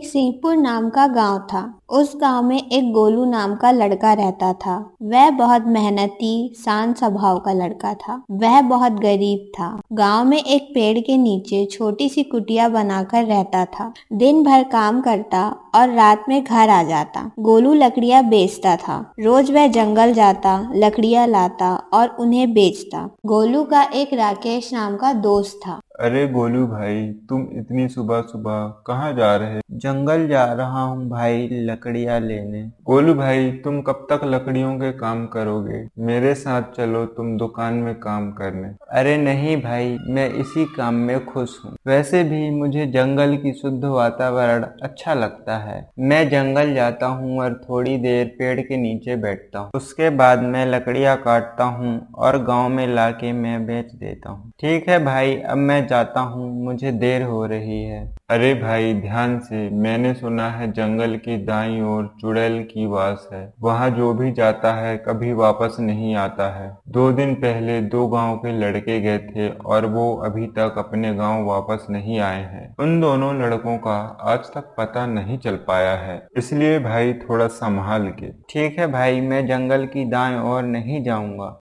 एक सिंहपुर नाम का गांव था। उस गांव में एक गोलू नाम का लड़का रहता था। वह बहुत मेहनती, शांत स्वभाव का लड़का था। वह बहुत गरीब था। गांव में एक पेड़ के नीचे छोटी सी कुटिया बनाकर रहता था। दिन भर काम करता और रात में घर आ जाता। गोलू लकड़ियां बेचता था। रोज वह जंगल जाता, लकड़ियां लाता और उन्हें बेचता। गोलू का एक राकेश नाम का दोस्त था। अरे गोलू भाई, तुम इतनी सुबह सुबह कहाँ जा रहे? जंगल जा रहा हूँ भाई, लकड़ियाँ लेने। गोलू भाई, तुम कब तक लकड़ियों के काम करोगे? मेरे साथ चलो तुम दुकान में काम करने। अरे नहीं भाई, मैं इसी काम में खुश हूँ। वैसे भी मुझे जंगल की शुद्ध वातावरण अच्छा लगता है। मैं जंगल जाता हूँ और थोड़ी देर पेड़ के नीचे बैठता हूँ। उसके बाद मैं लकड़ियाँ काटता हूँ और गांव में लाके मैं बेच देता हूँ। ठीक है भाई, अब मैं जाता हूँ, मुझे देर हो रही है। अरे भाई ध्यान से, मैंने सुना है जंगल की दाईं ओर चुड़ैल की वास है। वहाँ जो भी जाता है कभी वापस नहीं आता है। 2 दिन पहले 2 गांव के लड़के गए थे और वो अभी तक अपने गांव वापस नहीं आए हैं। उन दोनों लड़कों का आज तक पता नहीं चल पाया है, इसलिए भाई थोड़ा संभाल के। ठीक है भाई, मैं जंगल की दाईं ओर नहीं जाऊंगा।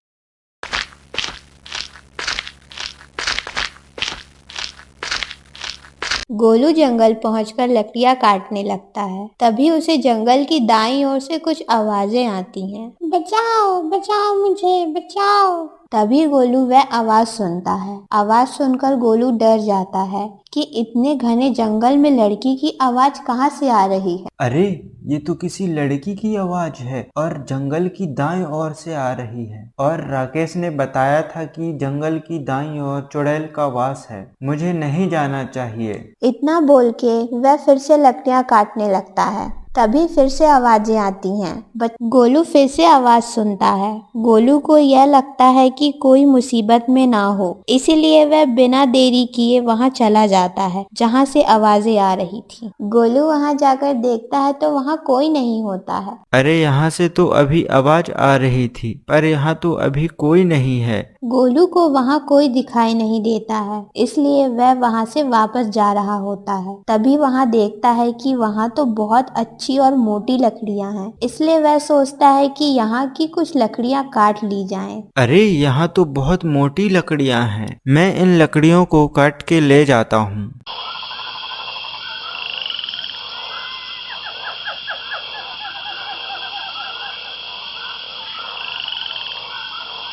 गोलू जंगल पहुंचकर लकड़ियां काटने लगता है। तभी उसे जंगल की दाईं ओर से कुछ आवाजें आती हैं। बचाओ बचाओ, मुझे बचाओ। तभी गोलू वह आवाज सुनता है। आवाज सुनकर गोलू डर जाता है कि इतने घने जंगल में लड़की की आवाज कहाँ से आ रही है। अरे, ये तो किसी लड़की की आवाज है और जंगल की दाईं ओर से आ रही है। और राकेश ने बताया था कि जंगल की दाईं ओर चुड़ैल का वास है। मुझे नहीं जाना चाहिए। इतना बोल के वह फिर से लकड़ियां काटने लगता है। तभी फिर से आवाजें आती हैं। गोलू फिर से आवाज सुनता है। गोलू को यह लगता है कि कोई मुसीबत में ना हो, इसीलिए वह बिना देरी किए वहां चला जाता है जहां से आवाजें आ रही थी। गोलू वहां जाकर देखता है तो वहां कोई नहीं होता है। अरे, यहाँ से तो अभी आवाज आ रही थी, पर यहाँ तो अभी कोई नहीं है। गोलू को वहां कोई दिखाई नहीं देता है, इसलिए वह वहां से वापस जा रहा होता है। तभी वहां देखता है कि वहां तो बहुत अच्छी और मोटी लकड़ियां हैं, इसलिए वह सोचता है कि यहाँ की कुछ लकड़ियां काट ली जाएं। अरे, यहाँ तो बहुत मोटी लकड़ियाँ हैं। मैं इन लकड़ियों को काट के ले जाता हूँ।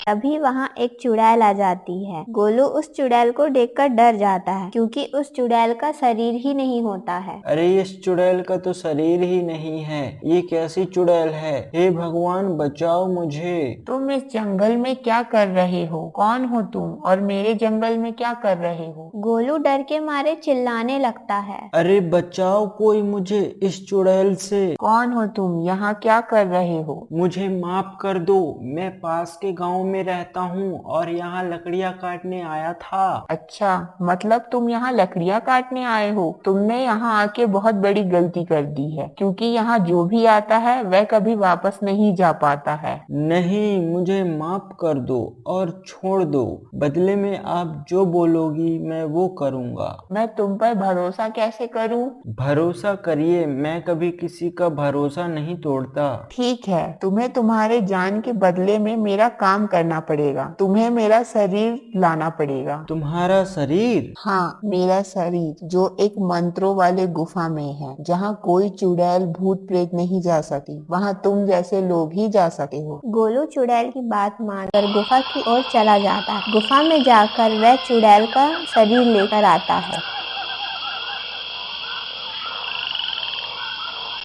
तभी वहां एक चुड़ैल आ जाती है। गोलू उस चुड़ैल को देखकर डर जाता है, क्योंकि उस चुड़ैल का शरीर ही नहीं होता है। अरे, इस चुड़ैल का तो शरीर ही नहीं है। ये कैसी चुड़ैल है? हे भगवान, बचाओ मुझे। तुम इस जंगल में क्या कर रहे हो? कौन हो तुम और मेरे जंगल में क्या कर रहे हो? गोलू डर के मारे चिल्लाने लगता है। अरे बचाओ कोई मुझे इस चुड़ैल से। कौन हो तुम? यहाँ क्या कर रहे हो? मुझे माफ कर दो, मैं पास के गांव में रहता हूँ और यहाँ लकड़ियाँ काटने आया था। अच्छा, मतलब तुम यहाँ लकड़ियाँ काटने आए हो? तुमने यहाँ आके बहुत बड़ी गलती कर दी है, क्योंकि यहाँ जो भी आता है वह कभी वापस नहीं जा पाता है। नहीं, मुझे माफ कर दो और छोड़ दो। बदले में आप जो बोलोगी मैं वो करूँगा। मैं तुम पर भरोसा कैसे करूँ? भरोसा करिए, मैं कभी किसी का भरोसा नहीं तोड़ता। ठीक है, तुम्हें तुम्हारे जान के बदले में मेरा काम करना पड़ेगा। तुम्हें मेरा शरीर लाना पड़ेगा। तुम्हारा शरीर? हाँ, मेरा शरीर, जो एक मंत्रों वाले गुफा में है, जहाँ कोई चुड़ैल भूत प्रेत नहीं जा सकती। वहाँ तुम जैसे लोग ही जा सकते हो। गोलू चुड़ैल की बात मानकर गुफा की ओर चला जाता है। गुफा में जाकर वह चुड़ैल का शरीर लेकर आता है।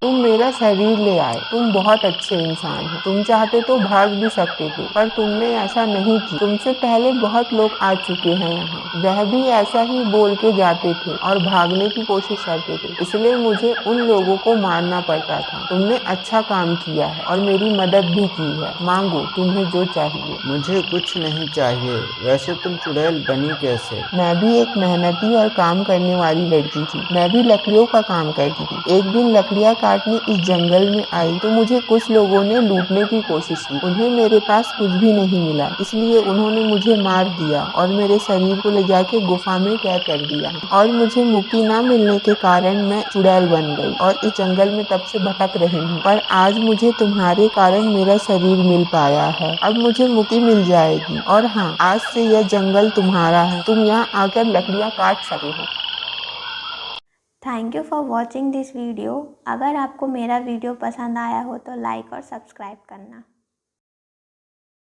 तुम मेरा शरीर ले आए। तुम बहुत अच्छे इंसान हो। तुम चाहते तो भाग भी सकते थे, पर तुमने ऐसा नहीं किया। तुमसे पहले बहुत लोग आ चुके हैं यहाँ, वह भी ऐसा ही बोल के जाते थे और भागने की कोशिश करते थे, इसलिए मुझे उन लोगों को मारना पड़ता था। तुमने अच्छा काम किया है और मेरी मदद भी की है। मांगो तुम्हें जो चाहिए। मुझे कुछ नहीं चाहिए। वैसे तुम चुड़ैल बनी कैसे? मैं भी एक मेहनती और काम करने वाली लड़की थी। मैं भी लकड़ियों का काम करती थी। एक दिन लकड़ियाँ काटने इस जंगल में आई तो मुझे कुछ लोगों ने लूटने की कोशिश की। उन्हें मेरे पास कुछ भी नहीं मिला, इसलिए उन्होंने मुझे मार दिया और मेरे शरीर को ले जाके गुफा में कैद कर दिया। और मुझे मुक्ति न मिलने के कारण मैं चुड़ैल बन गई और इस जंगल में तब से भटक रही हूँ। पर आज मुझे तुम्हारे कारण मेरा शरीर मिल पाया है। अब मुझे मुक्ति मिल जाएगी और हाँ, आज से यह जंगल तुम्हारा है। तुम यहाँ आकर लकड़ियाँ काट सके हो। Thank you for watching this video. अगर आपको मेरा वीडियो पसंद आया हो तो लाइक और सब्सक्राइब करना।